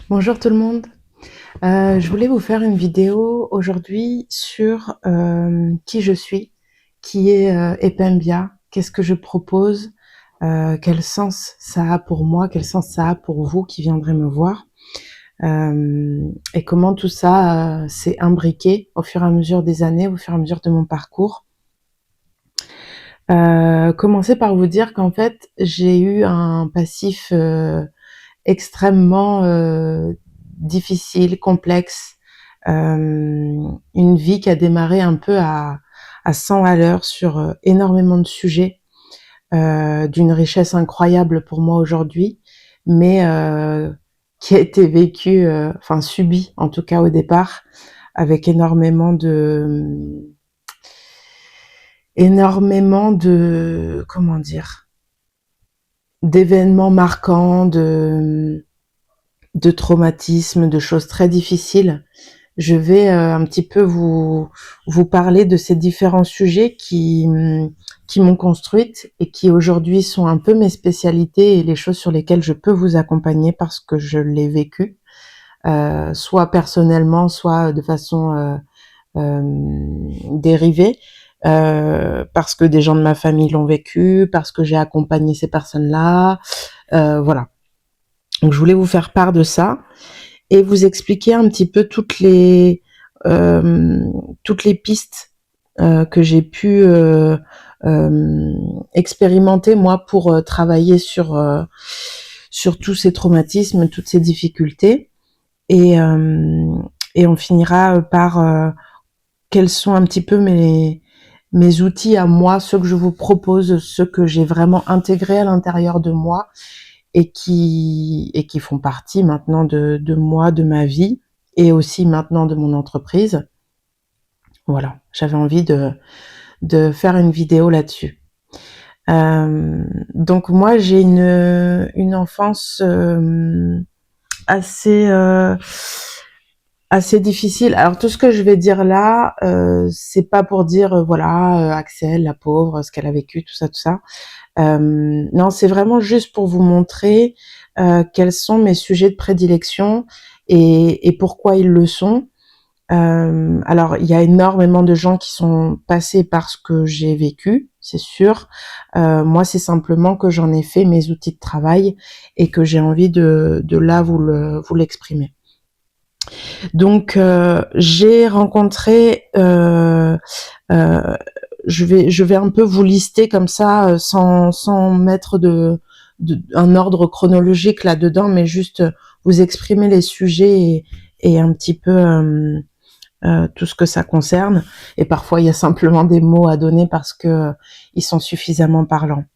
Bonjour tout le monde. Je voulais vous faire une vidéo aujourd'hui sur qui je suis, qui est Epembia, qu'est-ce que je propose, quel sens ça a pour moi, quel sens ça a pour vous qui viendrez me voir, et comment tout ça s'est imbriqué au fur et à mesure des années, au fur et à mesure de mon parcours. Commencer par vous dire qu'en fait, j'ai eu un passif extrêmement difficile, complexe, une vie qui a démarré un peu à 100 à l'heure sur énormément de sujets, d'une richesse incroyable pour moi aujourd'hui, mais qui a été vécue, enfin subie en tout cas au départ, avec énormément de, comment dire, d'événements marquants, de traumatismes, de choses très difficiles. Je vais un petit peu vous parler de ces différents sujets qui m'ont construite et qui aujourd'hui sont un peu mes spécialités et les choses sur lesquelles je peux vous accompagner parce que je l'ai vécu, soit personnellement, soit de façon dérivée, parce que des gens de ma famille l'ont vécu, parce que j'ai accompagné ces personnes-là, voilà. Donc je voulais vous faire part de ça et vous expliquer un petit peu toutes les pistes que j'ai pu expérimenter moi pour travailler sur tous ces traumatismes, toutes ces difficultés et et on finira par quels sont un petit peu mes outils à moi, ceux que je vous propose, ceux que j'ai vraiment intégrés à l'intérieur de moi et qui font partie maintenant de moi, de ma vie et aussi maintenant de mon entreprise. Voilà, j'avais envie de faire une vidéo là-dessus. Donc moi j'ai une enfance assez assez difficile. Alors tout ce que je vais dire là, c'est pas pour dire voilà Axel la pauvre, ce qu'elle a vécu, tout ça, tout ça. Non, c'est vraiment juste pour vous montrer quels sont mes sujets de prédilection et pourquoi ils le sont. Alors, il y a énormément de gens qui sont passés par ce que j'ai vécu, c'est sûr. Moi, c'est simplement que j'en ai fait mes outils de travail et que j'ai envie de là vous l'exprimer. Donc, j'ai rencontré je vais un peu vous lister comme ça, sans mettre un ordre chronologique là-dedans, mais juste vous exprimer les sujets et un petit peu tout ce que ça concerne. Et parfois, il y a simplement des mots à donner parce que ils sont suffisamment parlants.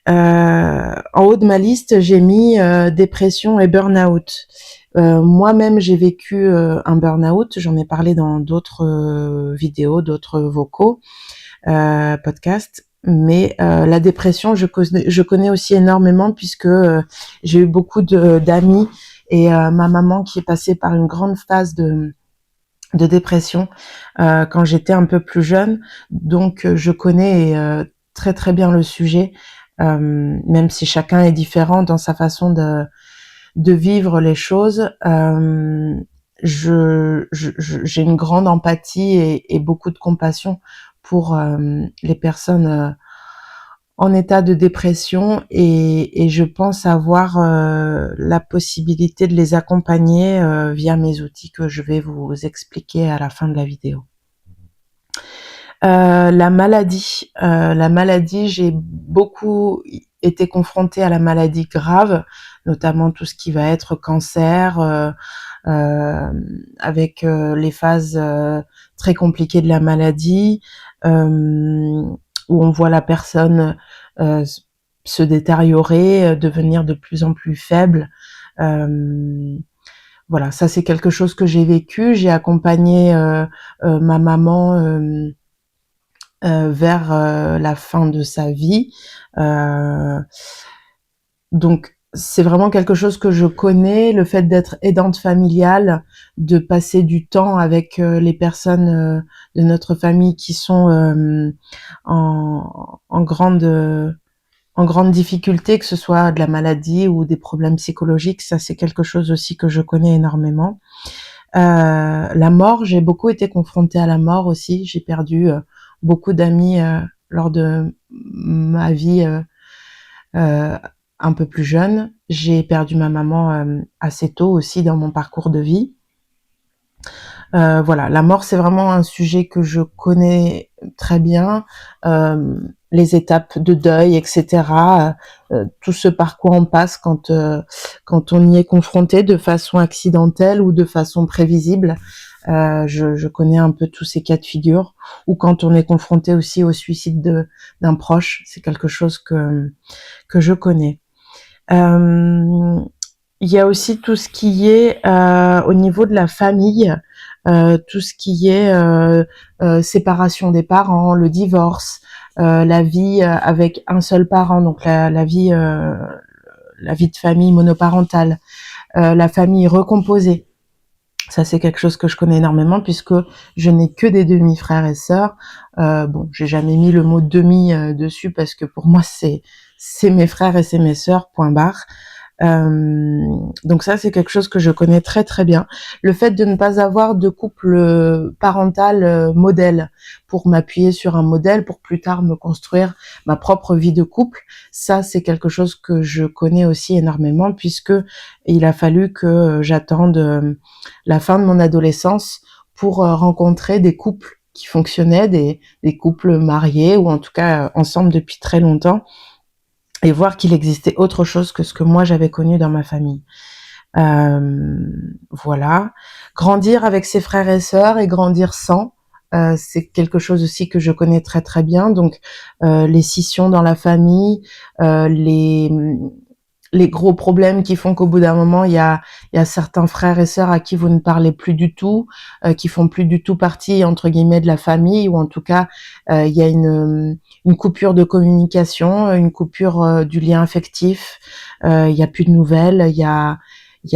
En haut de ma liste, j'ai mis dépression et burn-out. Moi-même, j'ai vécu un burn-out. J'en ai parlé dans d'autres vidéos, d'autres vocaux. Podcast. Mais la dépression, je connais aussi énormément puisque j'ai eu beaucoup d'amis et ma maman qui est passée par une grande phase de dépression quand j'étais un peu plus jeune. Donc je connais très très bien le sujet, même si chacun est différent dans sa façon de vivre les choses. J'ai une grande empathie et beaucoup de compassion pour les personnes en état de dépression et je pense avoir la possibilité de les accompagner via mes outils que je vais vous expliquer à la fin de la vidéo. La maladie, j'ai beaucoup été confrontée à la maladie grave, notamment tout ce qui va être cancer, avec les phases très compliquées de la maladie, où on voit la personne se détériorer, devenir de plus en plus faible. Voilà, ça c'est quelque chose que j'ai vécu. J'ai accompagné ma maman vers la fin de sa vie. Donc c'est vraiment quelque chose que je connais, le fait d'être aidante familiale, de passer du temps avec les personnes de notre famille qui sont en grande en grande difficulté, que ce soit de la maladie ou des problèmes psychologiques. Ça, c'est quelque chose aussi que je connais énormément. La mort, j'ai beaucoup été confrontée à la mort aussi. J'ai perdu beaucoup d'amis lors de ma vie un peu plus jeune. J'ai perdu ma maman assez tôt aussi dans mon parcours de vie. Voilà, la mort, c'est vraiment un sujet que je connais très bien. Les étapes de deuil, etc. Tout ce par quoi on passe quand on y est confronté de façon accidentelle ou de façon prévisible. Je connais un peu tous ces cas de figure. Ou quand on est confronté aussi au suicide d'un proche, c'est quelque chose que je connais. Il y a aussi tout ce qui est au niveau de la famille, tout ce qui est séparation des parents, le divorce, la vie avec un seul parent, donc la vie de famille monoparentale, la famille recomposée. Ça, c'est quelque chose que je connais énormément puisque je n'ai que des demi-frères et sœurs. Bon, j'ai jamais mis le mot demi dessus parce que pour moi, c'est mes frères et c'est mes sœurs, point barre. Donc ça, c'est quelque chose que je connais très très bien. Le fait de ne pas avoir de couple parental modèle pour m'appuyer sur un modèle pour plus tard me construire ma propre vie de couple, ça c'est quelque chose que je connais aussi énormément puisque il a fallu que j'attende la fin de mon adolescence pour rencontrer des couples qui fonctionnaient, des couples mariés ou en tout cas ensemble depuis très longtemps, et voir qu'il existait autre chose que ce que moi j'avais connu dans ma famille. Voilà. Grandir avec ses frères et sœurs et grandir sans, c'est quelque chose aussi que je connais très très bien. Donc les scissions dans la famille, les gros problèmes qui font qu'au bout d'un moment, il y a certains frères et sœurs à qui vous ne parlez plus du tout, qui font plus du tout partie, entre guillemets, de la famille, ou en tout cas, il y a une coupure de communication, une coupure du lien affectif, il y a plus de nouvelles, il y a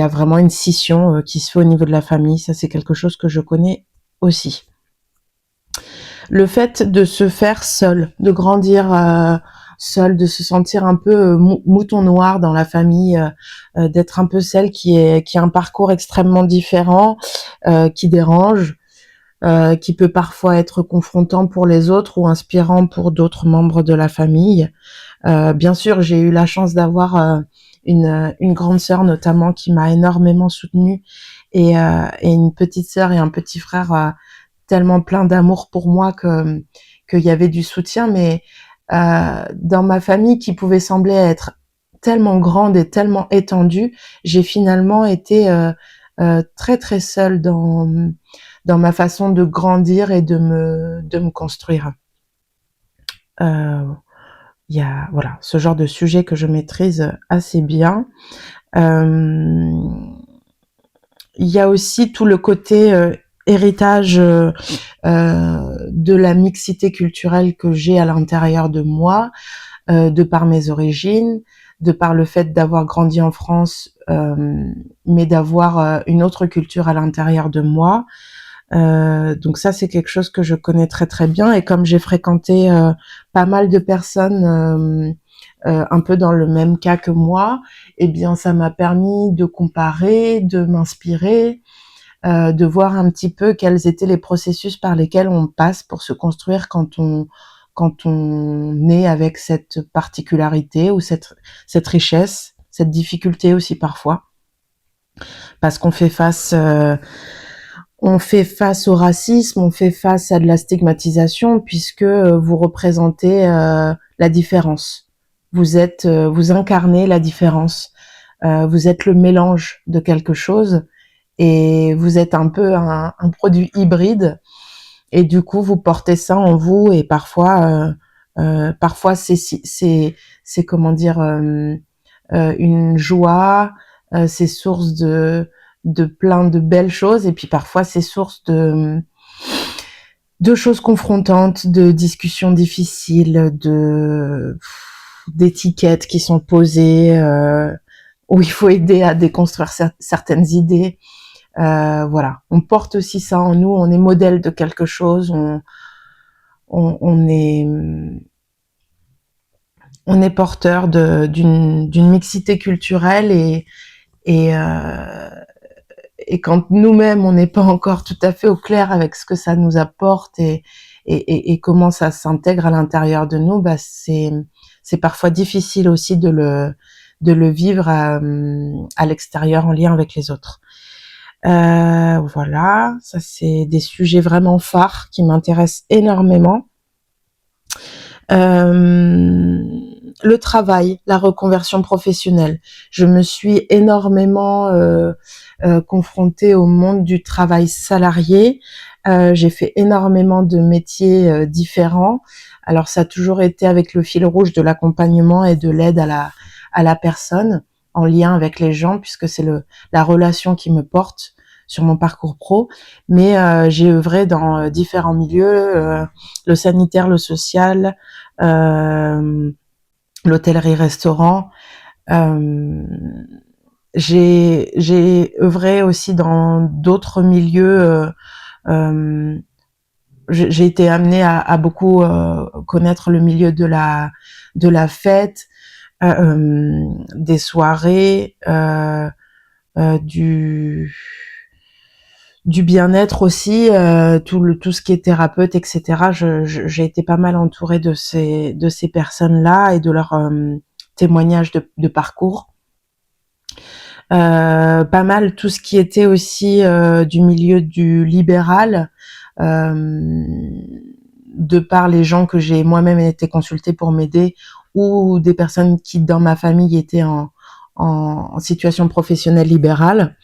vraiment une scission qui se fait au niveau de la famille. Ça, c'est quelque chose que je connais aussi. Le fait de se faire seul, de grandir seule, de se sentir un peu mouton noir dans la famille, d'être un peu celle qui a un parcours extrêmement différent, qui dérange, qui peut parfois être confrontant pour les autres ou inspirant pour d'autres membres de la famille. Bien sûr, j'ai eu la chance d'avoir une grande sœur notamment qui m'a énormément soutenue et une petite sœur et un petit frère tellement plein d'amour pour moi qu'il y avait du soutien, mais dans ma famille qui pouvait sembler être tellement grande et tellement étendue, j'ai finalement été très très seule dans ma façon de grandir et de me construire. Il y a voilà ce genre de sujet que je maîtrise assez bien. Il y a aussi tout le côté héritage de la mixité culturelle que j'ai à l'intérieur de moi, de par mes origines, de par le fait d'avoir grandi en France, mais d'avoir une autre culture à l'intérieur de moi. Donc ça, c'est quelque chose que je connais très très bien, et comme j'ai fréquenté pas mal de personnes un peu dans le même cas que moi, eh bien ça m'a permis de comparer, de m'inspirer, de voir un petit peu quels étaient les processus par lesquels on passe pour se construire quand on est avec cette particularité ou cette richesse, cette difficulté aussi parfois, parce qu'on fait face au racisme, on fait face à de la stigmatisation puisque vous représentez la différence. Vous incarnez la différence. Vous êtes le mélange de quelque chose et vous êtes un peu un produit hybride, et du coup vous portez ça en vous, et parfois c'est comment dire, une joie, c'est source de plein de belles choses, et puis parfois c'est source de choses confrontantes, de discussions difficiles, d'étiquettes qui sont posées, où il faut aider à déconstruire certaines idées. Voilà, on porte aussi ça en nous, on est modèle de quelque chose, on on est porteur d'une mixité culturelle et, euh, et quand nous-mêmes on n'est pas encore tout à fait au clair avec ce que ça nous apporte et comment ça s'intègre à l'intérieur de nous, bah c'est parfois difficile aussi de le vivre à l'extérieur en lien avec les autres. Voilà, ça c'est des sujets vraiment phares qui m'intéressent énormément. Le travail, la reconversion professionnelle. Je me suis énormément confrontée au monde du travail salarié. J'ai fait énormément de métiers différents. Alors ça a toujours été avec le fil rouge de l'accompagnement et de l'aide à la personne, en lien avec les gens, puisque c'est la relation qui me porte sur mon parcours pro. Mais j'ai œuvré dans différents milieux, le sanitaire, le social, l'hôtellerie-restaurant. J'ai œuvré aussi dans d'autres milieux. J'ai été amenée à beaucoup connaître le milieu de la fête, des soirées, du bien-être aussi, tout ce qui est thérapeute, etc. J'ai été pas mal entourée de ces personnes-là et de leurs témoignages de parcours. Pas mal tout ce qui était aussi du milieu du libéral, de par les gens que j'ai moi-même été consultée pour m'aider, ou des personnes qui dans ma famille étaient en situation professionnelle libérale.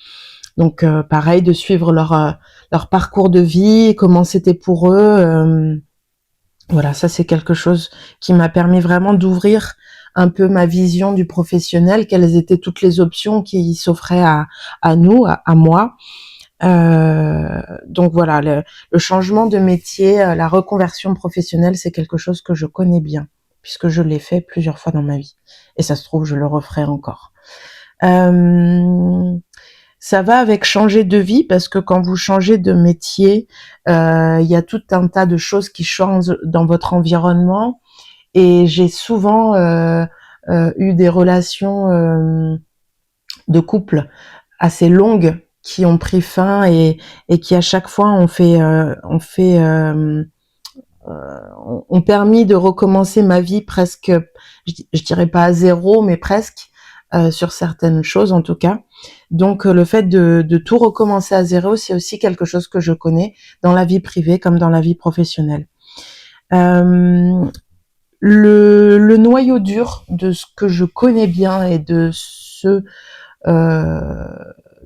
Donc pareil, de suivre leur parcours de vie, comment c'était pour eux. Voilà, ça c'est quelque chose qui m'a permis vraiment d'ouvrir un peu ma vision du professionnel, quelles étaient toutes les options qui s'offraient à nous, à moi. Donc voilà, le changement de métier, la reconversion professionnelle, c'est quelque chose que je connais bien, puisque je l'ai fait plusieurs fois dans ma vie. Et ça se trouve, je le referai encore. Ça va avec changer de vie, parce que quand vous changez de métier, il y a tout un tas de choses qui changent dans votre environnement. Et j'ai souvent eu des relations de couple assez longues qui ont pris fin et qui à chaque fois ont permis de recommencer ma vie presque, je dirais pas à zéro, mais presque, sur certaines choses en tout cas. Donc le fait de tout recommencer à zéro, c'est aussi quelque chose que je connais dans la vie privée comme dans la vie professionnelle. Le noyau dur de ce que je connais bien et de ce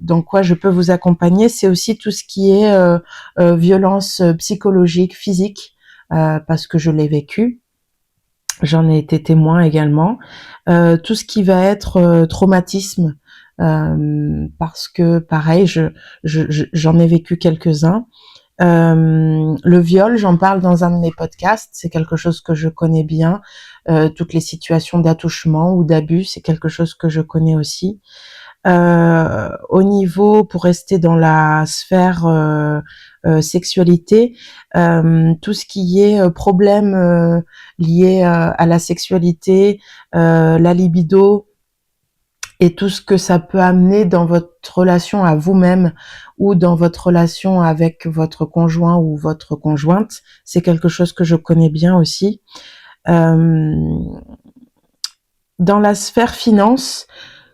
dans quoi je peux vous accompagner, c'est aussi tout ce qui est violence psychologique, physique, parce que je l'ai vécu. J'en ai été témoin également. Tout ce qui va être traumatisme, parce que pareil, j'en ai vécu quelques-uns. Le viol, j'en parle dans un de mes podcasts, c'est quelque chose que je connais bien. Toutes les situations d'attouchement ou d'abus, c'est quelque chose que je connais aussi. Au niveau, pour rester dans la sphère sexualité, tout ce qui est problème lié à la sexualité, la libido, et tout ce que ça peut amener dans votre relation à vous-même ou dans votre relation avec votre conjoint ou votre conjointe, c'est quelque chose que je connais bien aussi. Dans la sphère finance,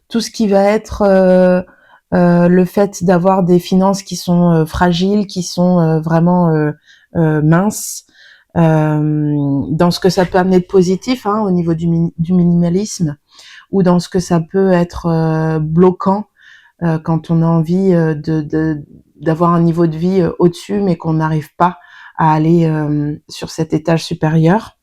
tout ce qui va être le fait d'avoir des finances qui sont fragiles, qui sont vraiment minces, dans ce que ça peut amener de positif, au niveau du minimalisme, ou dans ce que ça peut être bloquant quand on a envie d'avoir un niveau de vie au-dessus, mais qu'on n'arrive pas à aller sur cet étage supérieur.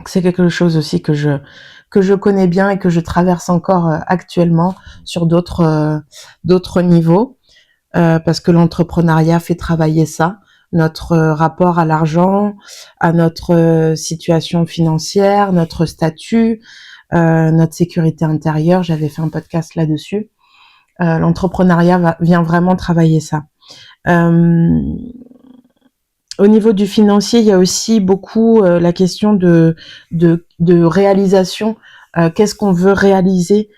C'est quelque chose aussi que je connais bien et que je traverse encore actuellement sur d'autres niveaux, parce que l'entrepreneuriat fait travailler ça, notre rapport à l'argent, à notre situation financière, notre statut, notre sécurité intérieure. J'avais fait un podcast là-dessus. L'entrepreneuriat vient vraiment travailler ça. Au niveau du financier, il y a aussi beaucoup la question de réalisation. Qu'est-ce qu'on veut réaliser?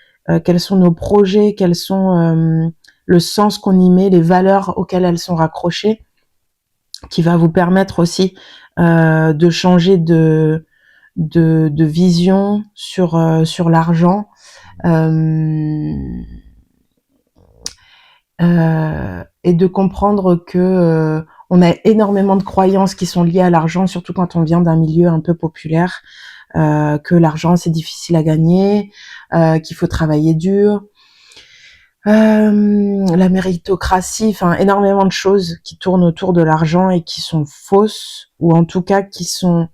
Quels sont nos projets? Quels sont le sens qu'on y met, les valeurs auxquelles elles sont raccrochées, qui va vous permettre aussi de changer de vision sur l'argent. Et de comprendre que on a énormément de croyances qui sont liées à l'argent, surtout quand on vient d'un milieu un peu populaire, que l'argent c'est difficile à gagner, qu'il faut travailler dur, la méritocratie, enfin énormément de choses qui tournent autour de l'argent et qui sont fausses, ou en tout cas qui sont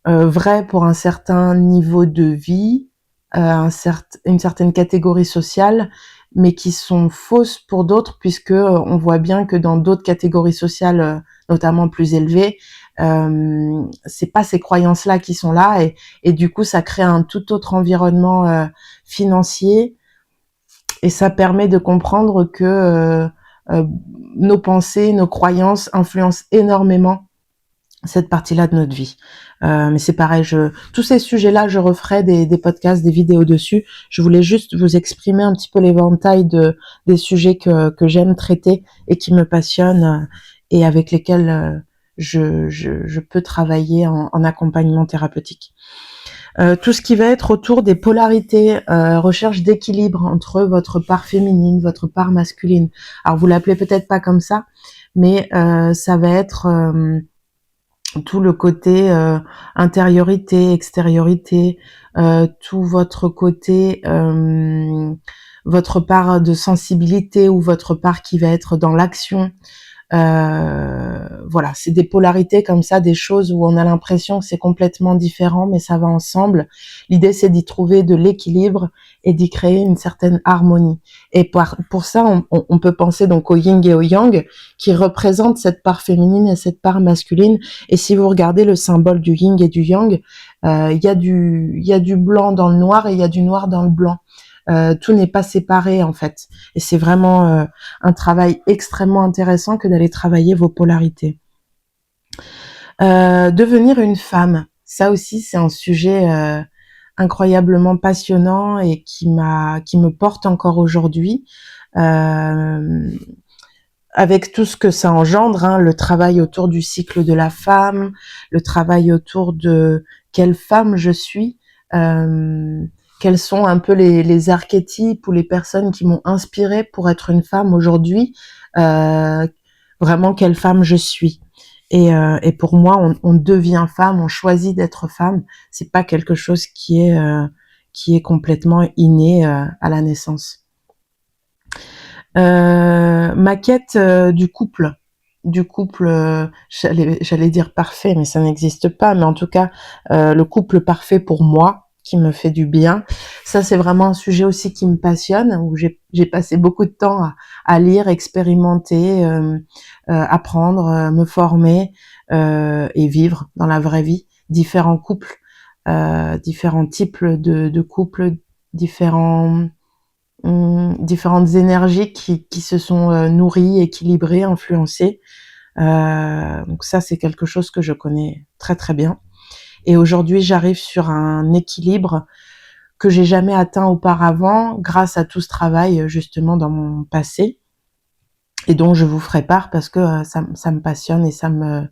vraies pour un certain niveau de vie, une certaine catégorie sociale, mais qui sont fausses pour d'autres, puisque on voit bien que dans d'autres catégories sociales, notamment plus élevées, c'est pas ces croyances-là qui sont là, et du coup ça crée un tout autre environnement financier, et ça permet de comprendre que nos pensées, nos croyances influencent énormément cette partie-là de notre vie. Mais c'est pareil, tous ces sujets-là, je referai des podcasts, des vidéos dessus. Je voulais juste vous exprimer un petit peu l'éventail des sujets que j'aime traiter et qui me passionnent, et avec lesquels je peux travailler en accompagnement thérapeutique. Tout ce qui va être autour des polarités, recherche d'équilibre entre votre part féminine, votre part masculine. Alors vous l'appelez peut-être pas comme ça, mais ça va être tout le côté intériorité, extériorité, tout votre côté, votre part de sensibilité ou votre part qui va être dans l'action. Voilà, c'est des polarités comme ça, des choses où on a l'impression que c'est complètement différent, mais ça va ensemble. L'idée, c'est d'y trouver de l'équilibre et d'y créer une certaine harmonie. Et pour ça, on peut penser donc au yin et au yang, qui représentent cette part féminine et cette part masculine. Et si vous regardez le symbole du yin et du yang, il y a du blanc dans le noir et il y a du noir dans le blanc. Tout n'est pas séparé en fait, et c'est vraiment un travail extrêmement intéressant que d'aller travailler vos polarités. Devenir une femme, ça aussi c'est un sujet incroyablement passionnant et qui me porte encore aujourd'hui, avec tout ce que ça engendre, hein, le travail autour du cycle de la femme, le travail autour de quelle femme je suis. Quels sont un peu les archétypes ou les personnes qui m'ont inspirée pour être une femme aujourd'hui, vraiment quelle femme je suis. Et pour moi, on devient femme, on choisit d'être femme. C'est pas quelque chose qui est complètement inné à la naissance. Ma quête du couple, j'allais dire parfait, mais ça n'existe pas, mais en tout cas le couple parfait pour moi, qui me fait du bien. Ça, c'est vraiment un sujet aussi qui me passionne, où j'ai passé beaucoup de temps à lire, expérimenter, apprendre, me former et vivre dans la vraie vie différents couples, différents types de couples, différentes énergies qui se sont nourries, équilibrées, influencées. Donc ça, c'est quelque chose que je connais très très bien. Et aujourd'hui, j'arrive sur un équilibre que j'ai jamais atteint auparavant grâce à tout ce travail justement dans mon passé, et dont je vous ferai part parce que ça me passionne et ça me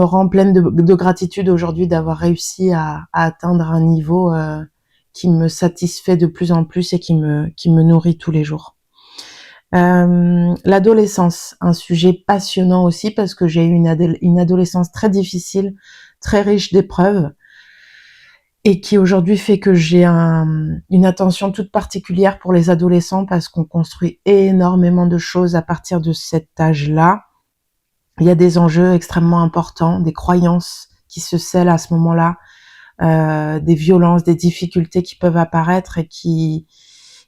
rend pleine de gratitude aujourd'hui d'avoir réussi à atteindre un niveau qui me satisfait de plus en plus et qui me nourrit tous les jours. L'adolescence, un sujet passionnant aussi parce que j'ai eu une adolescence très difficile, très riche d'épreuves, et qui aujourd'hui fait que j'ai une attention toute particulière pour les adolescents parce qu'on construit énormément de choses à partir de cet âge-là. Il y a des enjeux extrêmement importants, des croyances qui se scellent à ce moment-là, des violences, des difficultés qui peuvent apparaître et qui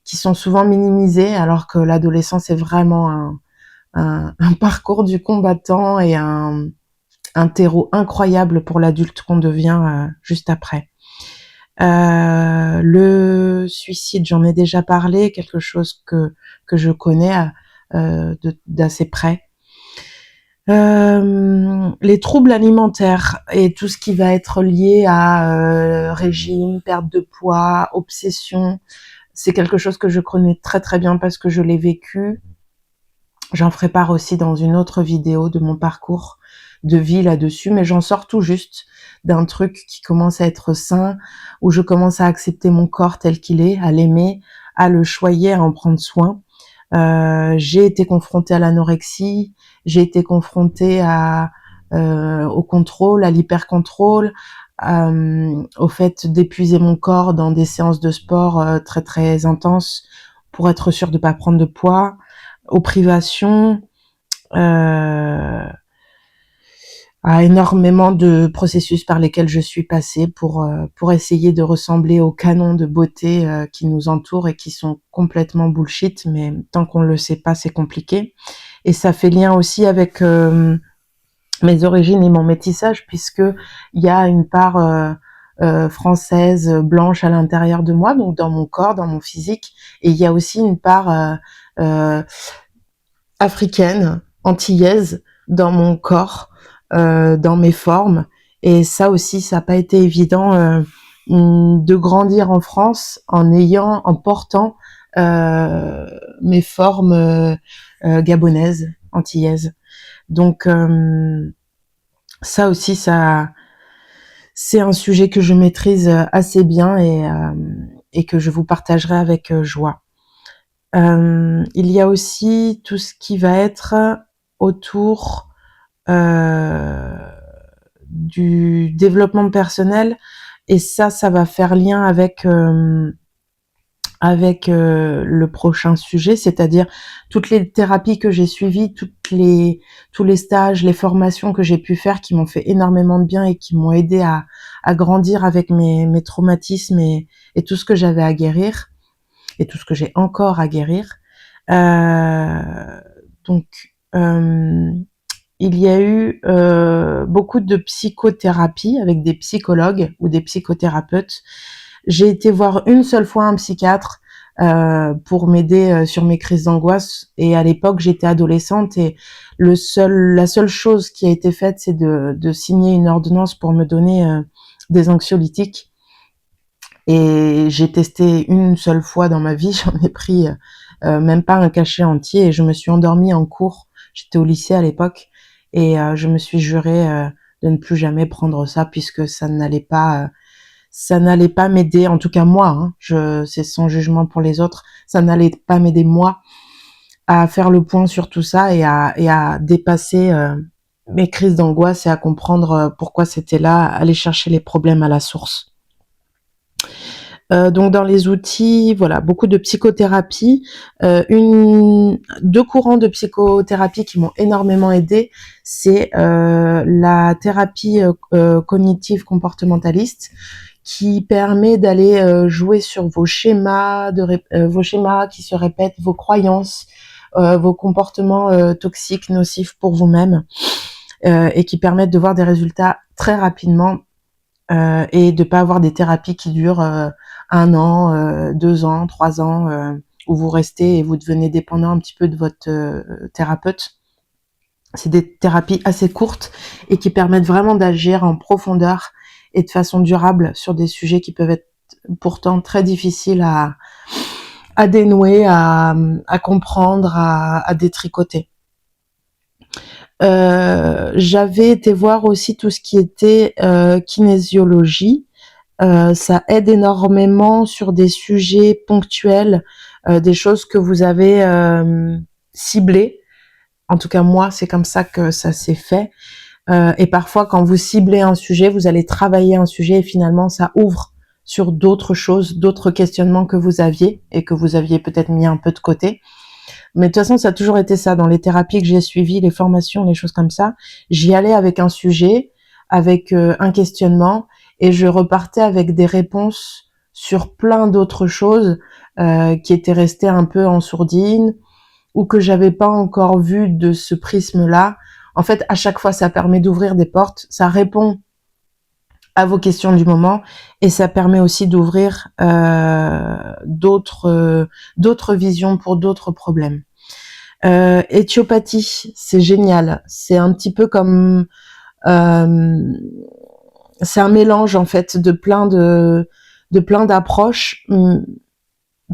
sont souvent minimisées, alors que l'adolescence est vraiment un parcours du combattant et un terreau incroyable pour l'adulte qu'on devient juste après. Le suicide, j'en ai déjà parlé, quelque chose que je connais d'assez près. Les troubles alimentaires et tout ce qui va être lié à régime, perte de poids, obsession, c'est quelque chose que je connais très très bien parce que je l'ai vécu. J'en ferai part aussi dans une autre vidéo de mon parcours de vie là-dessus, mais j'en sors tout juste d'un truc qui commence à être sain, où je commence à accepter mon corps tel qu'il est, à l'aimer, à le choyer, à en prendre soin. J'ai été confrontée à l'anorexie, j'ai été confrontée au contrôle, à l'hypercontrôle, au fait d'épuiser mon corps dans des séances de sport très très intenses pour être sûre de pas prendre de poids, aux privations, à énormément de processus par lesquels je suis passée pour essayer de ressembler aux canons de beauté qui nous entourent et qui sont complètement bullshit, mais tant qu'on le sait pas, c'est compliqué. Et ça fait lien aussi avec mes origines et mon métissage, puisque il y a une part française, blanche à l'intérieur de moi, donc dans mon corps, dans mon physique, et il y a aussi une part africaine, antillaise, dans mon corps, dans mes formes. Et ça aussi, ça n'a pas été évident de grandir en France en portant mes formes gabonaises, antillaises. Donc ça aussi, c'est un sujet que je maîtrise assez bien et que je vous partagerai avec joie. Il y a aussi tout ce qui va être autour du développement personnel, et ça va faire lien avec le prochain sujet, c'est-à-dire toutes les thérapies que j'ai suivies, tous les stages, les formations que j'ai pu faire qui m'ont fait énormément de bien et qui m'ont aidé à grandir avec mes traumatismes et tout ce que j'avais à guérir et tout ce que j'ai encore à guérir. Donc, il y a eu beaucoup de psychothérapie avec des psychologues ou des psychothérapeutes. J'ai été voir une seule fois un psychiatre pour m'aider sur mes crises d'angoisse. Et à l'époque, j'étais adolescente et la seule chose qui a été faite, c'est de signer une ordonnance pour me donner des anxiolytiques. Et j'ai testé une seule fois dans ma vie, j'en ai pris même pas un cachet entier et je me suis endormie en cours. J'étais au lycée à l'époque et je me suis juré de ne plus jamais prendre ça puisque ça n'allait pas m'aider, en tout cas moi, c'est sans jugement pour les autres, ça n'allait pas m'aider moi à faire le point sur tout ça et à dépasser mes crises d'angoisse et à comprendre pourquoi c'était là, aller chercher les problèmes à la source. Donc dans les outils, voilà, beaucoup de psychothérapie, deux courants de psychothérapie qui m'ont énormément aidé, c'est la thérapie cognitive comportementaliste qui permet d'aller jouer sur vos schémas vos schémas qui se répètent, vos croyances, vos comportements toxiques, nocifs pour vous-même, et qui permettent de voir des résultats très rapidement et de pas avoir des thérapies qui durent 1 an, 2 ans, 3 ans, où vous restez et vous devenez dépendant un petit peu de votre thérapeute. C'est des thérapies assez courtes et qui permettent vraiment d'agir en profondeur et de façon durable sur des sujets qui peuvent être pourtant très difficiles à dénouer, à comprendre, à détricoter. J'avais été voir aussi tout ce qui était kinésiologie. Ça aide énormément sur des sujets ponctuels, des choses que vous avez ciblées. En tout cas, moi, c'est comme ça que ça s'est fait. Et parfois, quand vous ciblez un sujet, vous allez travailler un sujet et finalement, ça ouvre sur d'autres choses, d'autres questionnements que vous aviez et que vous aviez peut-être mis un peu de côté. Mais de toute façon, ça a toujours été ça. Dans les thérapies que j'ai suivies, les formations, les choses comme ça, j'y allais avec un sujet, avec un questionnement, et je repartais avec des réponses sur plein d'autres choses qui étaient restées un peu en sourdine ou que j'avais pas encore vues de ce prisme-là. En fait, à chaque fois, ça permet d'ouvrir des portes, ça répond à vos questions du moment et ça permet aussi d'ouvrir d'autres visions pour d'autres problèmes. Éthiopathie, c'est génial. C'est un petit peu comme c'est un mélange en fait de plein d'approches.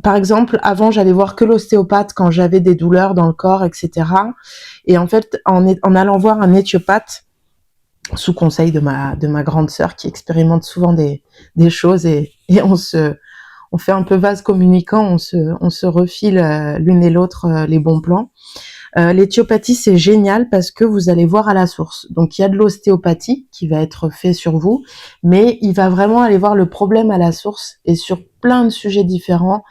Par exemple, avant, j'allais voir que l'ostéopathe quand j'avais des douleurs dans le corps, etc. Et en fait, en allant voir un éthiopathe, sous conseil de ma grande sœur qui expérimente souvent des choses et on fait un peu vase communicant, on se refile l'une et l'autre les bons plans. L'éthiopathie, c'est génial parce que vous allez voir à la source. Donc, il y a de l'ostéopathie qui va être fait sur vous, mais il va vraiment aller voir le problème à la source et sur plein de sujets différents.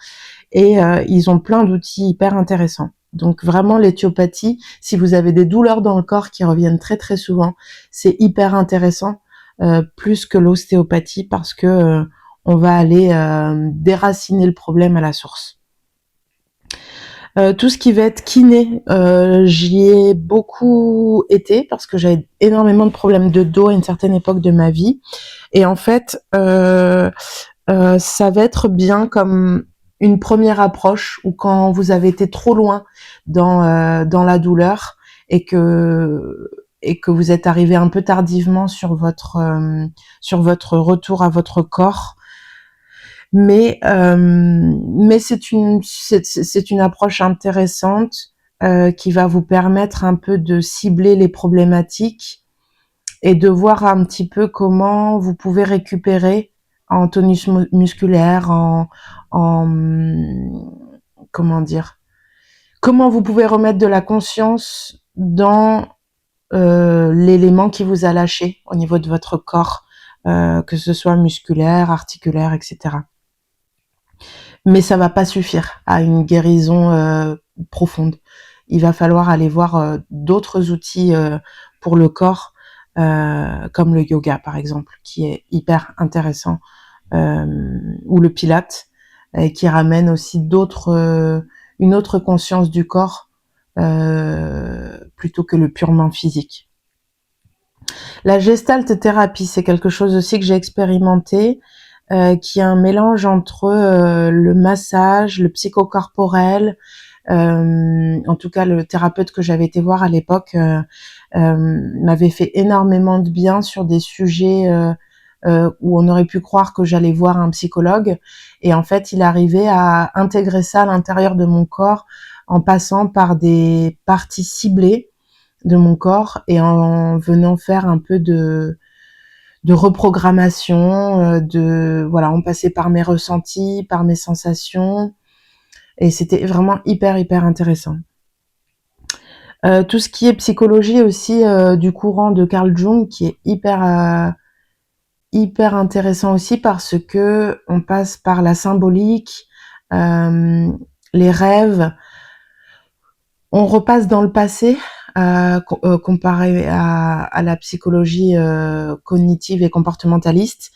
Et ils ont plein d'outils hyper intéressants. Donc, vraiment, l'éthiopathie, si vous avez des douleurs dans le corps qui reviennent très, très souvent, c'est hyper intéressant, plus que l'ostéopathie parce que on va aller déraciner le problème à la source. Tout ce qui va être kiné, j'y ai beaucoup été parce que j'avais énormément de problèmes de dos à une certaine époque de ma vie. Et en fait, ça va être bien comme une première approche ou quand vous avez été trop loin dans la douleur et que vous êtes arrivé un peu tardivement sur votre retour à votre corps. Mais c'est une approche intéressante qui va vous permettre un peu de cibler les problématiques et de voir un petit peu comment vous pouvez récupérer en tonus musculaire, comment dire, comment vous pouvez remettre de la conscience dans l'élément qui vous a lâché au niveau de votre corps, que ce soit musculaire, articulaire, etc. Mais ça va pas suffire à une guérison profonde. Il va falloir aller voir d'autres outils pour le corps, comme le yoga par exemple, qui est hyper intéressant, ou le pilate, qui ramène aussi une autre conscience du corps plutôt que le purement physique. La gestalt thérapie, c'est quelque chose aussi que j'ai expérimenté, qui est un mélange entre le massage, le psychocorporel. En tout cas, le thérapeute que j'avais été voir à l'époque m'avait fait énormément de bien sur des sujets où on aurait pu croire que j'allais voir un psychologue. Et en fait, il arrivait à intégrer ça à l'intérieur de mon corps en passant par des parties ciblées de mon corps et en venant faire un peu de reprogrammation, voilà, on passait par mes ressentis, par mes sensations, et c'était vraiment hyper intéressant. Tout ce qui est psychologie aussi du courant de Carl Jung, qui est hyper intéressant aussi parce que on passe par la symbolique, les rêves, on repasse dans le passé. Comparé à la psychologie cognitive et comportementaliste,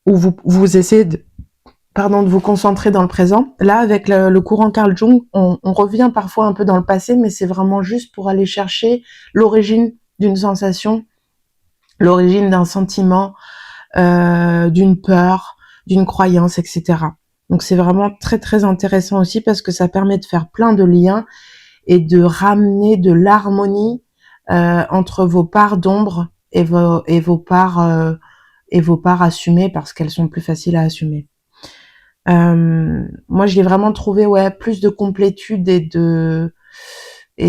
où vous essayez de vous concentrer dans le présent. Là, avec le courant Carl Jung, on revient parfois un peu dans le passé, mais c'est vraiment juste pour aller chercher l'origine d'une sensation, l'origine d'un sentiment, d'une peur, d'une croyance, etc. Donc c'est vraiment très intéressant aussi parce que ça permet de faire plein de liens et de ramener de l'harmonie entre vos parts d'ombre et vos parts assumées parce qu'elles sont plus faciles à assumer. Moi, j'ai vraiment trouvé plus de complétude et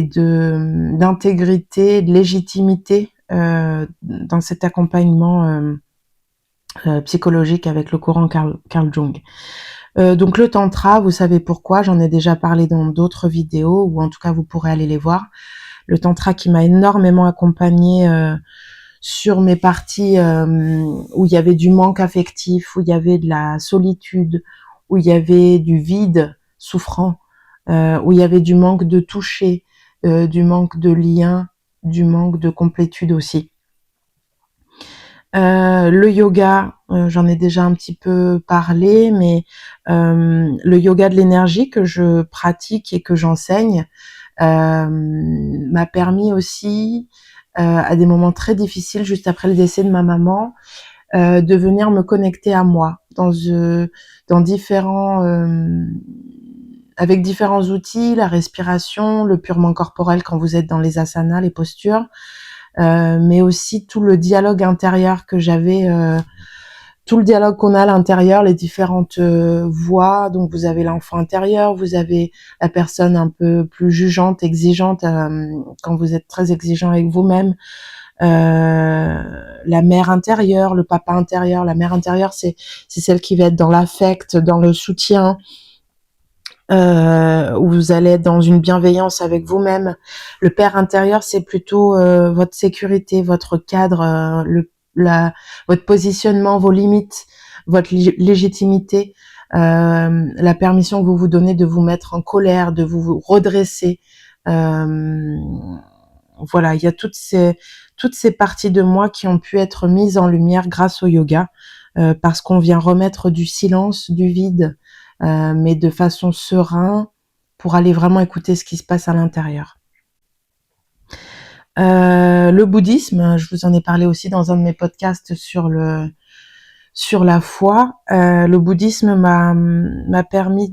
d'intégrité, de légitimité dans cet accompagnement psychologique avec le courant Carl Jung. Donc le tantra, vous savez pourquoi, j'en ai déjà parlé dans d'autres vidéos, ou en tout cas vous pourrez aller les voir. Le tantra qui m'a énormément accompagnée sur mes parties où il y avait du manque affectif, où il y avait de la solitude, où il y avait du vide souffrant, où il y avait du manque de toucher, du manque de lien, du manque de complétude aussi. Le yoga, j'en ai déjà un petit peu parlé, mais le yoga de l'énergie que je pratique et que j'enseigne m'a permis aussi, à des moments très difficiles, juste après le décès de ma maman, de venir me connecter à moi dans différents avec différents outils, la respiration, le purement corporel quand vous êtes dans les asanas, les postures, mais aussi tout le dialogue intérieur que j'avais, tout le dialogue qu'on a à l'intérieur, les différentes voix. Donc vous avez l'enfant intérieur, vous avez la personne un peu plus jugeante, exigeante, quand vous êtes très exigeant avec vous-même. La mère intérieure, le papa intérieur. La mère intérieure, c'est celle qui va être dans l'affect, dans le soutien, où vous allez être dans une bienveillance avec vous-même. Le père intérieur, c'est plutôt votre sécurité, votre cadre, votre positionnement, vos limites, votre légitimité, la permission que vous vous donnez de vous mettre en colère, de vous redresser. Voilà, il y a toutes ces parties de moi qui ont pu être mises en lumière grâce au yoga, parce qu'on vient remettre du silence, du vide, mais de façon sereine pour aller vraiment écouter ce qui se passe à l'intérieur. Le bouddhisme, je vous en ai parlé aussi dans un de mes podcasts sur la foi. Le bouddhisme m'a permis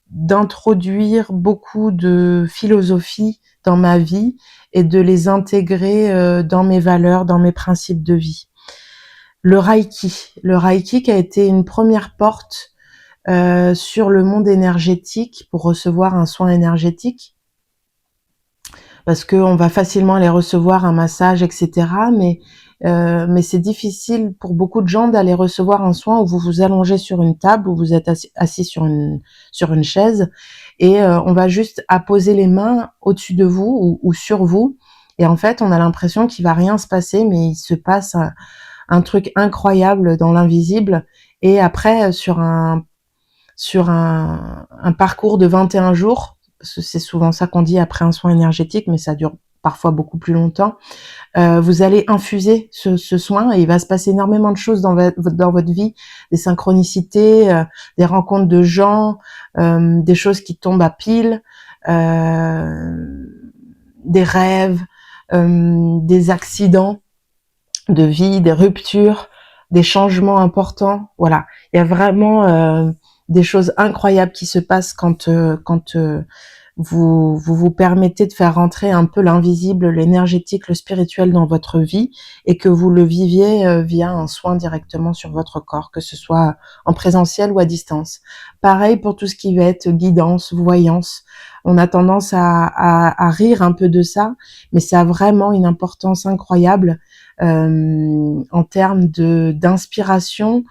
d'introduire beaucoup de philosophie dans ma vie et de les intégrer dans mes valeurs, dans mes principes de vie. Le Reiki qui a été une première porte sur le monde énergétique pour recevoir un soin énergétique, parce qu'on va facilement aller recevoir un massage, etc. Mais c'est difficile pour beaucoup de gens d'aller recevoir un soin où vous vous allongez sur une table, où vous êtes assis sur une chaise, et on va juste apposer les mains au-dessus de vous ou sur vous, et en fait on a l'impression qu'il va rien se passer, mais il se passe un truc incroyable dans l'invisible. Et après, sur un parcours de 21 jours, c'est souvent ça qu'on dit après un soin énergétique, mais ça dure parfois beaucoup plus longtemps, vous allez infuser ce soin, et il va se passer énormément de choses dans votre vie, des synchronicités, des rencontres de gens, des choses qui tombent à pile, des rêves, des accidents de vie, des ruptures, des changements importants. Voilà, il y a vraiment des choses incroyables qui se passent quand vous permettez de faire rentrer un peu l'invisible, l'énergétique, le spirituel dans votre vie, et que vous le viviez via un soin directement sur votre corps, que ce soit en présentiel ou à distance. Pareil pour tout ce qui va être guidance, voyance. On a tendance à rire un peu de ça, mais ça a vraiment une importance incroyable en termes d'inspiration,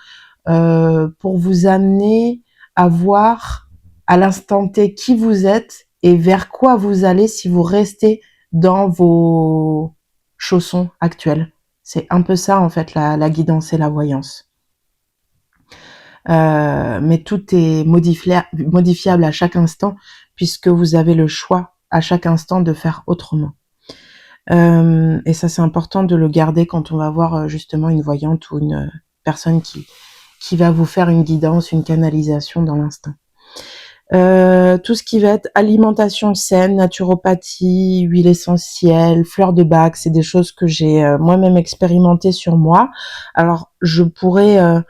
pour vous amener à voir à l'instant T qui vous êtes et vers quoi vous allez si vous restez dans vos chaussons actuels. C'est un peu ça en fait la guidance et la voyance. Mais tout est modifiable à chaque instant, puisque vous avez le choix à chaque instant de faire autrement. Et ça, c'est important de le garder quand on va voir justement une voyante ou une personne qui va vous faire une guidance, une canalisation dans l'instant. Tout ce qui va être alimentation saine, naturopathie, huile essentielle, fleurs de bac, c'est des choses que j'ai moi-même expérimentées sur moi. Alors, je pourrais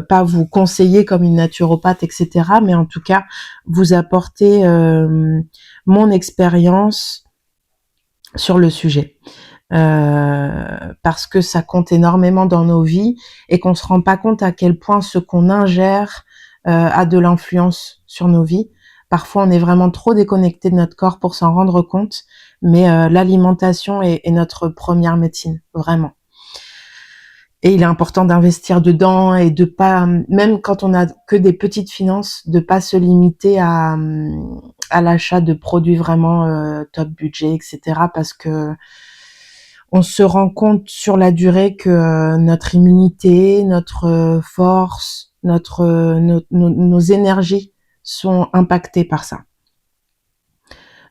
pas vous conseiller comme une naturopathe, etc., mais en tout cas, vous apporter mon expérience sur le sujet. Parce que ça compte énormément dans nos vies, et qu'on se rend pas compte à quel point ce qu'on ingère a de l'influence sur nos vies. Parfois, on est vraiment trop déconnecté de notre corps pour s'en rendre compte, mais l'alimentation est notre première médecine, vraiment. Et il est important d'investir dedans, et de pas, même quand on a que des petites finances, de pas se limiter à l'achat de produits vraiment top budget, etc., parce que on se rend compte sur la durée que notre immunité, notre force, nos énergies sont impactées par ça.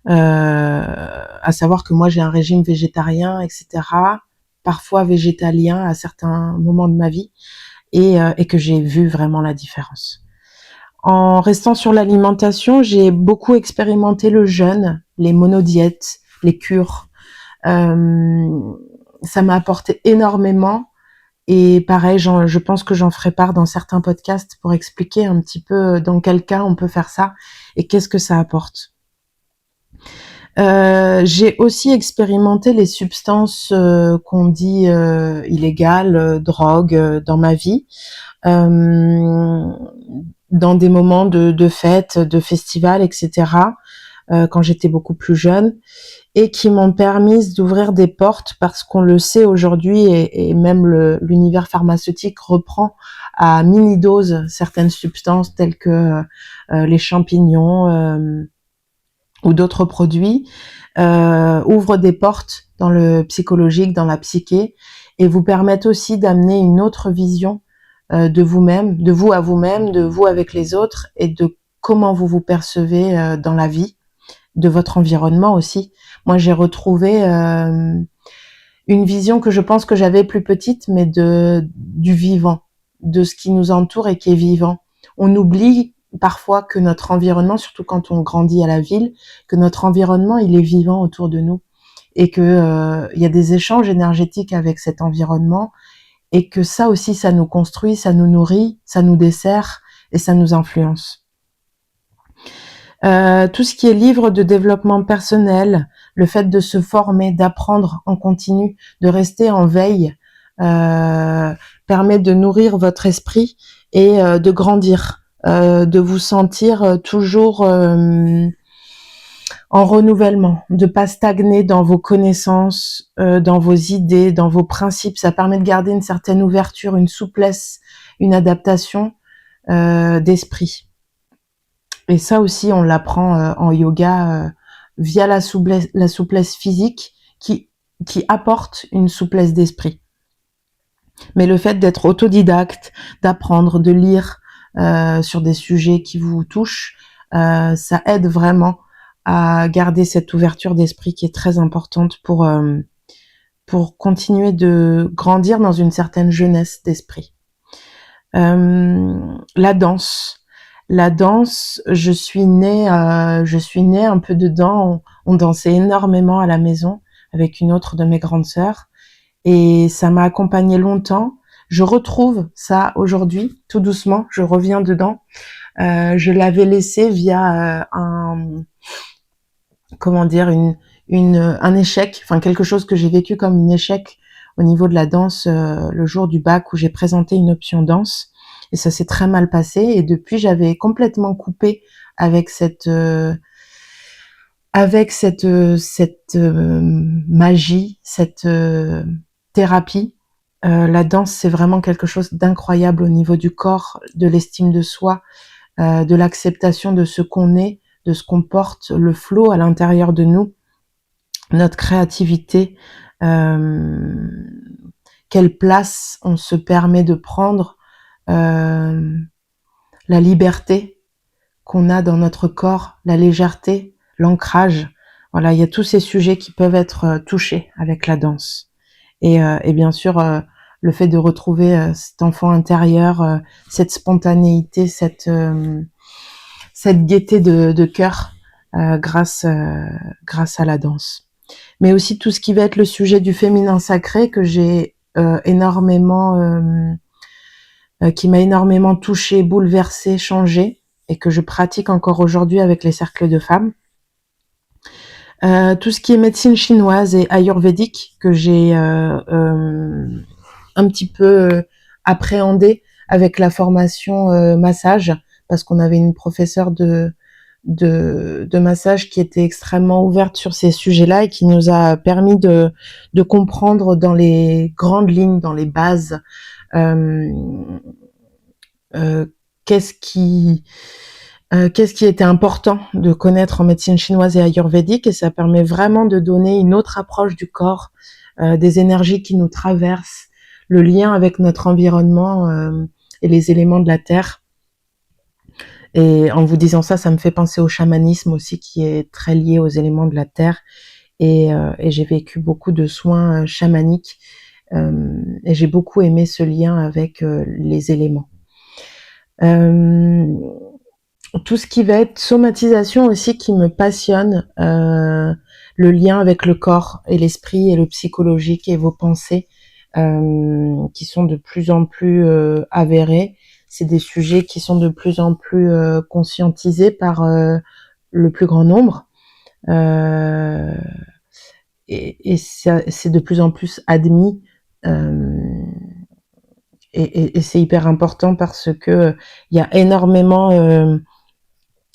À savoir que moi j'ai un régime végétarien, etc., parfois végétalien à certains moments de ma vie, et que j'ai vu vraiment la différence. En restant sur l'alimentation, j'ai beaucoup expérimenté le jeûne, les monodiètes, les cures. Ça m'a apporté énormément, Et pareil, je pense que j'en ferai part dans certains podcasts pour expliquer un petit peu dans quel cas on peut faire ça et qu'est-ce que ça apporte. J'ai aussi expérimenté les substances qu'on dit illégales, drogue, dans ma vie, dans des moments de fêtes, de festivals, etc., quand j'étais beaucoup plus jeune, et qui m'ont permis d'ouvrir des portes parce qu'on le sait aujourd'hui et même l'univers pharmaceutique reprend à mini-dose certaines substances telles que les champignons ou d'autres produits, ouvrent des portes dans le psychologique, dans la psyché, et vous permettent aussi d'amener une autre vision de vous-même, de vous à vous-même, de vous avec les autres, et de comment vous vous percevez dans la vie, de votre environnement aussi. Moi, j'ai retrouvé une vision que je pense que j'avais plus petite, mais du vivant, de ce qui nous entoure et qui est vivant. On oublie parfois que notre environnement, surtout quand on grandit à la ville, que notre environnement, il est vivant autour de nous et que il y a des échanges énergétiques avec cet environnement et que ça aussi, ça nous construit, ça nous nourrit, ça nous dessert et ça nous influence. Tout ce qui est livre de développement personnel, le fait de se former, d'apprendre en continu, de rester en veille, permet de nourrir votre esprit et de grandir, de vous sentir toujours en renouvellement, de pas stagner dans vos connaissances, dans vos idées, dans vos principes. Ça permet de garder une certaine ouverture, une souplesse, une adaptation d'esprit. Et ça aussi, on l'apprend en yoga via la souplesse physique qui apporte une souplesse d'esprit. Mais le fait d'être autodidacte, d'apprendre, de lire sur des sujets qui vous touchent, ça aide vraiment à garder cette ouverture d'esprit qui est très importante pour continuer de grandir dans une certaine jeunesse d'esprit. La danse. La danse, je suis née un peu dedans. On dansait énormément à la maison avec une autre de mes grandes sœurs et ça m'a accompagnée longtemps. Je retrouve ça aujourd'hui, tout doucement, je reviens dedans. Je l'avais laissé via un échec, enfin quelque chose que j'ai vécu comme un échec au niveau de la danse le jour du bac où j'ai présenté une option danse. Et ça s'est très mal passé. Et depuis, j'avais complètement coupé avec cette magie, cette thérapie. La danse, c'est vraiment quelque chose d'incroyable au niveau du corps, de l'estime de soi, de l'acceptation de ce qu'on est, de ce qu'on porte, le flow à l'intérieur de nous, notre créativité, quelle place on se permet de prendre, la liberté qu'on a dans notre corps, la légèreté, l'ancrage. Voilà, il y a tous ces sujets qui peuvent être touchés avec la danse. Et bien sûr, le fait de retrouver cet enfant intérieur, cette spontanéité, cette gaieté de cœur grâce à la danse. Mais aussi tout ce qui va être le sujet du féminin sacré que j'ai qui m'a énormément touchée, bouleversée, changée, et que je pratique encore aujourd'hui avec les cercles de femmes. Tout ce qui est médecine chinoise et ayurvédique que j'ai un petit peu appréhendé avec la formation massage, parce qu'on avait une professeure de massage qui était extrêmement ouverte sur ces sujets-là et qui nous a permis de comprendre dans les grandes lignes, dans les bases, qu'est-ce qui était important de connaître en médecine chinoise et ayurvédique, et ça permet vraiment de donner une autre approche du corps, des énergies qui nous traversent, le lien avec notre environnement et les éléments de la terre. Et en vous disant ça, ça me fait penser au chamanisme aussi, qui est très lié aux éléments de la terre. Et j'ai vécu beaucoup de soins chamaniques et j'ai beaucoup aimé ce lien avec les éléments. Tout ce qui va être somatisation aussi qui me passionne, le lien avec le corps et l'esprit et le psychologique et vos pensées, qui sont de plus en plus avérés. C'est des sujets qui sont de plus en plus conscientisés par le plus grand nombre. Et c'est de plus en plus admis. Et c'est hyper important parce que il y a énormément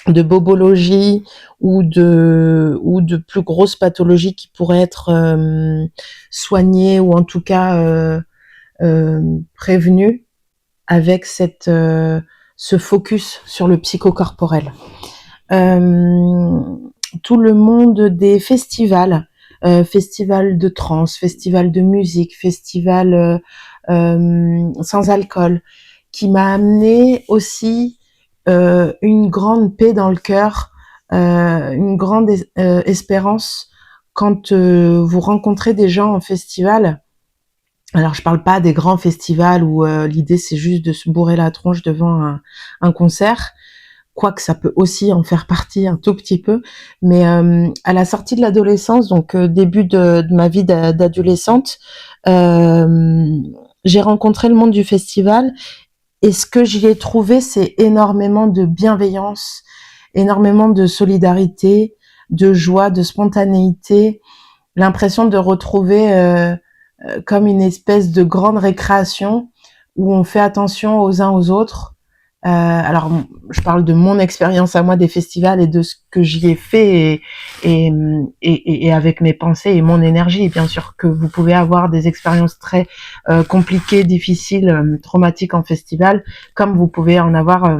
de bobologie ou de plus grosses pathologies qui pourraient être soignées ou en tout cas prévenues avec ce focus sur le psychocorporel. Tout le monde des festivals, festival de trance, festival de musique, festival sans alcool, qui m'a amené aussi une grande paix dans le cœur, une grande espérance quand vous rencontrez des gens en festival. Alors je parle pas des grands festivals où l'idée c'est juste de se bourrer la tronche devant un concert, quoique ça peut aussi en faire partie un tout petit peu, mais à la sortie de l'adolescence, donc début de ma vie d'adolescente, j'ai rencontré le monde du festival et ce que j'y ai trouvé, c'est énormément de bienveillance, énormément de solidarité, de joie, de spontanéité, l'impression de retrouver comme une espèce de grande récréation où on fait attention aux uns aux autres. Alors, je parle de mon expérience à moi des festivals et de ce que j'y ai fait et avec mes pensées et mon énergie. Et bien sûr que vous pouvez avoir des expériences très compliquées, difficiles, traumatiques en festival, comme vous pouvez en avoir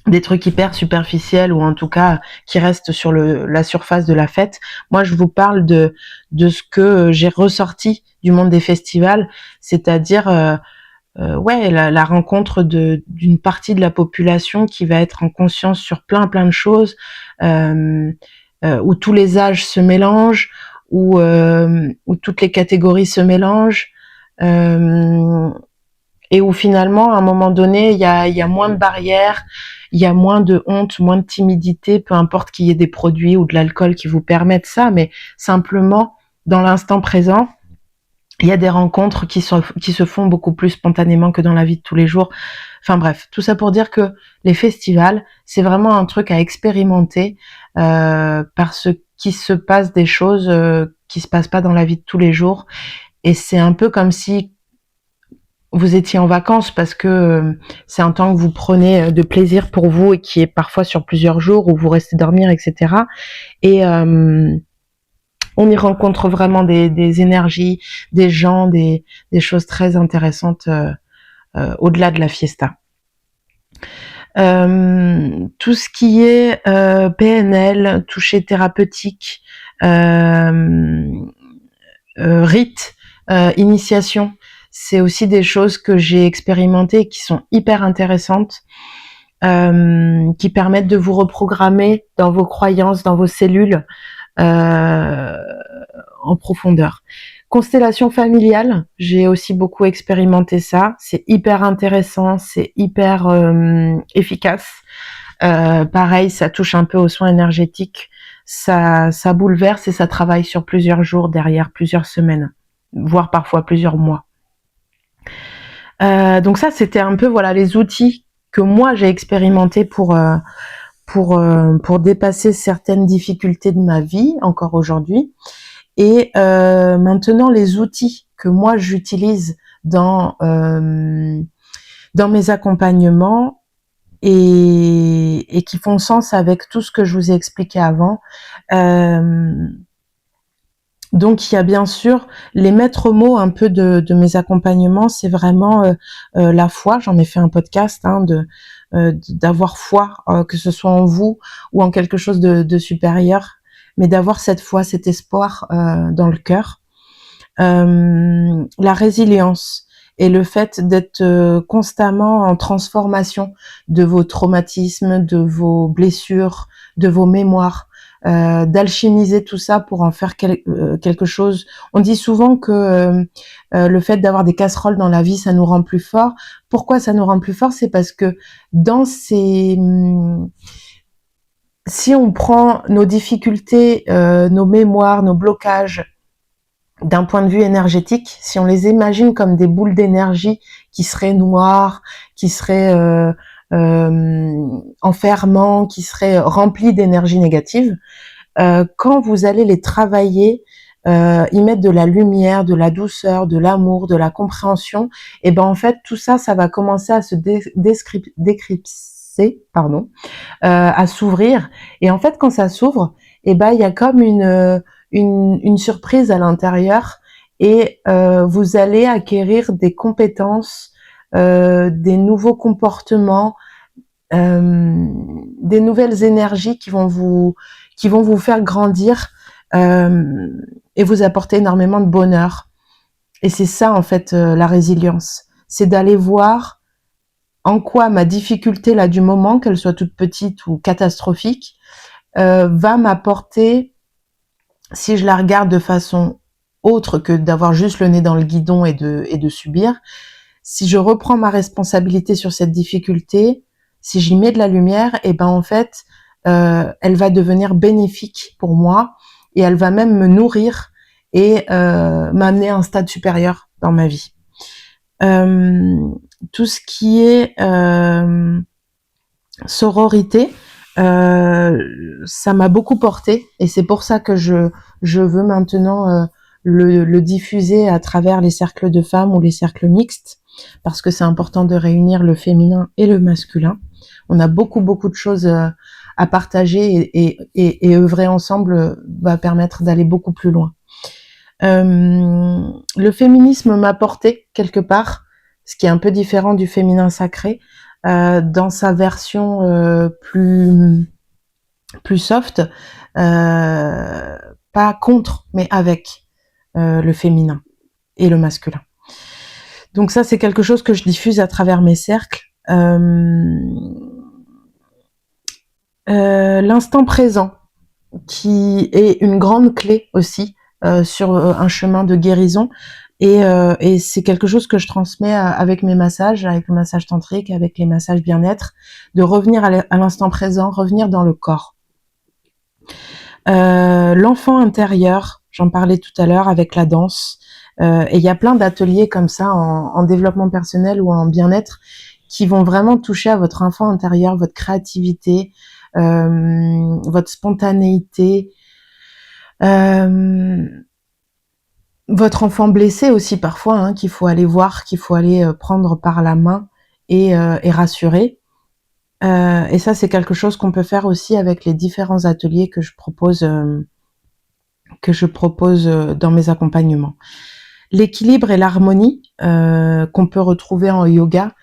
des trucs hyper superficiels ou en tout cas qui restent sur la surface de la fête. Moi, je vous parle de ce que j'ai ressorti du monde des festivals, c'est-à-dire la rencontre d'une partie de la population qui va être en conscience sur plein de choses, où tous les âges se mélangent, où toutes les catégories se mélangent, et où finalement à un moment donné il y a moins de barrières, il y a moins de honte, moins de timidité, peu importe qu'il y ait des produits ou de l'alcool qui vous permettent ça, mais simplement dans l'instant présent. Il y a des rencontres qui se font beaucoup plus spontanément que dans la vie de tous les jours. Enfin bref, tout ça pour dire que les festivals, c'est vraiment un truc à expérimenter parce qu'il se passe des choses qui se passent pas dans la vie de tous les jours. Et c'est un peu comme si vous étiez en vacances parce que c'est un temps que vous prenez de plaisir pour vous et qui est parfois sur plusieurs jours où vous restez dormir, etc. Et on y rencontre vraiment des énergies, des gens, des choses très intéressantes au-delà de la fiesta. Tout ce qui est PNL, toucher thérapeutique, rite, initiation, c'est aussi des choses que j'ai expérimentées et qui sont hyper intéressantes, qui permettent de vous reprogrammer dans vos croyances, dans vos cellules, en profondeur. Constellation familiale, j'ai aussi beaucoup expérimenté ça. C'est hyper intéressant, c'est hyper efficace. Pareil, ça touche un peu aux soins énergétiques. Ça bouleverse et ça travaille sur plusieurs jours, derrière plusieurs semaines, voire parfois plusieurs mois. Donc ça, c'était un peu les outils que moi j'ai expérimenté pour dépasser certaines difficultés de ma vie encore aujourd'hui. Et maintenant, les outils que moi j'utilise dans mes accompagnements et qui font sens avec tout ce que je vous ai expliqué avant. Donc il y a bien sûr les maîtres mots un peu de mes accompagnements, c'est vraiment la foi. J'en ai fait un podcast d'avoir foi, que ce soit en vous ou en quelque chose de supérieur, mais d'avoir cette foi, cet espoir dans le cœur. La résilience et le fait d'être constamment en transformation de vos traumatismes, de vos blessures, de vos mémoires, d'alchimiser tout ça pour en faire quelque chose. On dit souvent que le fait d'avoir des casseroles dans la vie, ça nous rend plus forts. Pourquoi ça nous rend plus forts? C'est parce que si on prend nos difficultés, nos mémoires, nos blocages, d'un point de vue énergétique, si on les imagine comme des boules d'énergie qui seraient noires, qui seraient enfermants, qui seraient remplies d'énergie négative, quand vous allez les travailler, y mettre de la lumière, de la douceur, de l'amour, de la compréhension, et ben en fait tout ça, ça va commencer à se décrypter, pardon, à s'ouvrir. Et en fait, quand ça s'ouvre, et ben il y a comme une surprise à l'intérieur, et vous allez acquérir des compétences, des nouveaux comportements, des nouvelles énergies qui vont vous faire grandir, et vous apporter énormément de bonheur. Et c'est ça en fait la résilience, c'est d'aller voir en quoi ma difficulté là du moment, qu'elle soit toute petite ou catastrophique, va m'apporter, si je la regarde de façon autre que d'avoir juste le nez dans le guidon et de subir, si je reprends ma responsabilité sur cette difficulté, si j'y mets de la lumière, et ben en fait, elle va devenir bénéfique pour moi, et elle va même me nourrir et m'amener à un stade supérieur dans ma vie. Tout ce qui est sororité, ça m'a beaucoup porté, et c'est pour ça que je veux maintenant le diffuser à travers les cercles de femmes ou les cercles mixtes, parce que c'est important de réunir le féminin et le masculin. On a beaucoup de choses à partager, et œuvrer ensemble va permettre d'aller beaucoup plus loin. Le féminisme m'a porté quelque part, ce qui est un peu différent du féminin sacré, dans sa version plus soft, pas contre, mais avec le féminin et le masculin. Donc ça, c'est quelque chose que je diffuse à travers mes cercles. L'instant présent, qui est une grande clé aussi sur un chemin de guérison, et c'est quelque chose que je transmets avec mes massages, avec le massage tantrique, avec les massages bien-être, de revenir à l'instant présent, revenir dans le corps. L'enfant intérieur, j'en parlais tout à l'heure avec la danse, et il y a plein d'ateliers comme ça en développement personnel ou en bien-être qui vont vraiment toucher à votre enfant intérieur, votre créativité, votre spontanéité, votre enfant blessé aussi parfois, hein, qu'il faut aller voir, qu'il faut aller prendre par la main et rassurer. Et ça, c'est quelque chose qu'on peut faire aussi avec les différents ateliers que je propose dans mes accompagnements. L'équilibre et l'harmonie qu'on peut retrouver en yoga,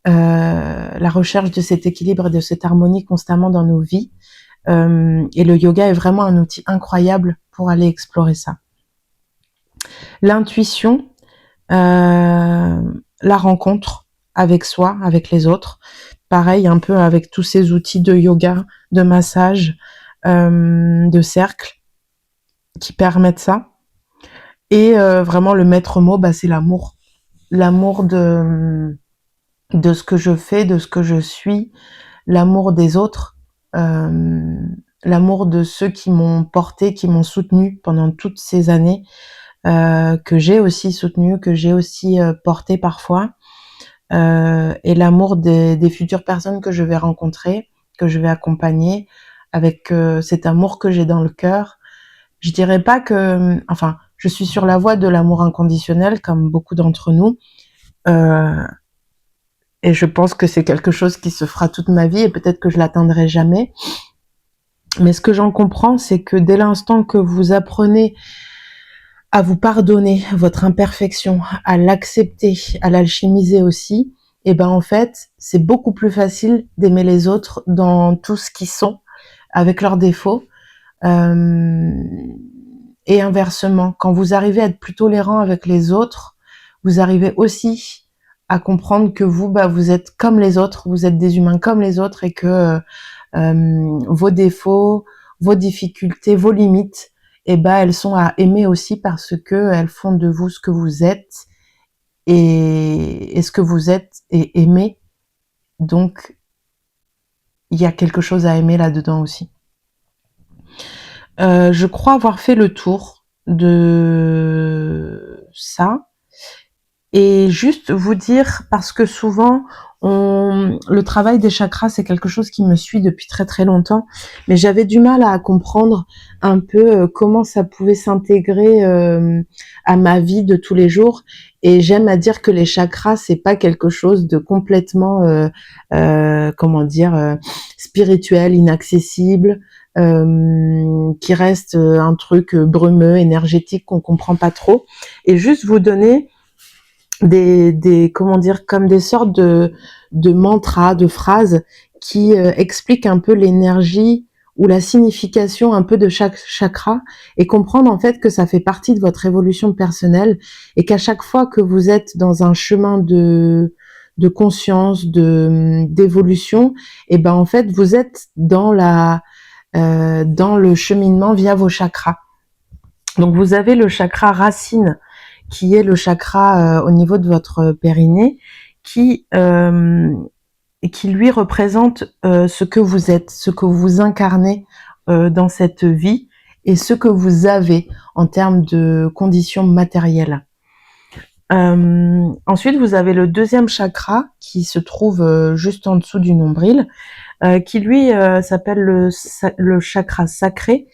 la recherche de cet équilibre et de cette harmonie constamment dans nos vies. Et le yoga est vraiment un outil incroyable pour aller explorer ça. L'intuition, la rencontre avec soi, avec les autres. Pareil, un peu avec tous ces outils de yoga, de massage, de cercle qui permettent ça. Et vraiment le maître mot, c'est l'amour. L'amour de ce que je fais, de ce que je suis, l'amour des autres, l'amour de ceux qui m'ont porté, qui m'ont soutenu pendant toutes ces années, que j'ai aussi soutenu, que j'ai aussi porté parfois, et l'amour des futures personnes que je vais rencontrer, que je vais accompagner, avec cet amour que j'ai dans le cœur. Je dirais pas que, enfin, je suis sur la voie de l'amour inconditionnel, comme beaucoup d'entre nous, et je pense que c'est quelque chose qui se fera toute ma vie, et peut-être que je l'atteindrai jamais. Mais ce que j'en comprends, c'est que dès l'instant que vous apprenez à vous pardonner votre imperfection, à l'accepter, à l'alchimiser aussi, et ben en fait, c'est beaucoup plus facile d'aimer les autres dans tout ce qu'ils sont, avec leurs défauts. Et inversement, quand vous arrivez à être plus tolérant avec les autres, vous arrivez aussi à comprendre que vous, vous êtes comme les autres, vous êtes des humains comme les autres, et que vos défauts, vos difficultés, vos limites, elles sont à aimer aussi, parce que elles font de vous ce que vous êtes, et ce que vous êtes est aimé. Donc, il y a quelque chose à aimer là-dedans aussi. Je crois avoir fait le tour de ça et juste vous dire, parce que souvent, le travail des chakras, c'est quelque chose qui me suit depuis très très longtemps, mais j'avais du mal à comprendre un peu comment ça pouvait s'intégrer à ma vie de tous les jours. Et j'aime à dire que les chakras, c'est pas quelque chose de complètement, comment dire, spirituel, inaccessible, qui reste un truc brumeux, énergétique qu'on comprend pas trop. Et juste vous donner comment dire, comme des sortes de mantras, de phrases qui expliquent un peu l'énergie ou la signification un peu de chaque chakra et comprendre en fait que ça fait partie de votre évolution personnelle et qu'à chaque fois que vous êtes dans un chemin de conscience, d'évolution, et ben en fait vous êtes dans dans le cheminement via vos chakras. Donc vous avez le chakra racine qui est le chakra au niveau de votre périnée, qui lui représente ce que vous êtes, ce que vous incarnez dans cette vie et ce que vous avez en termes de conditions matérielles. Ensuite, vous avez le deuxième chakra qui se trouve juste en dessous du nombril, qui lui s'appelle le chakra sacré,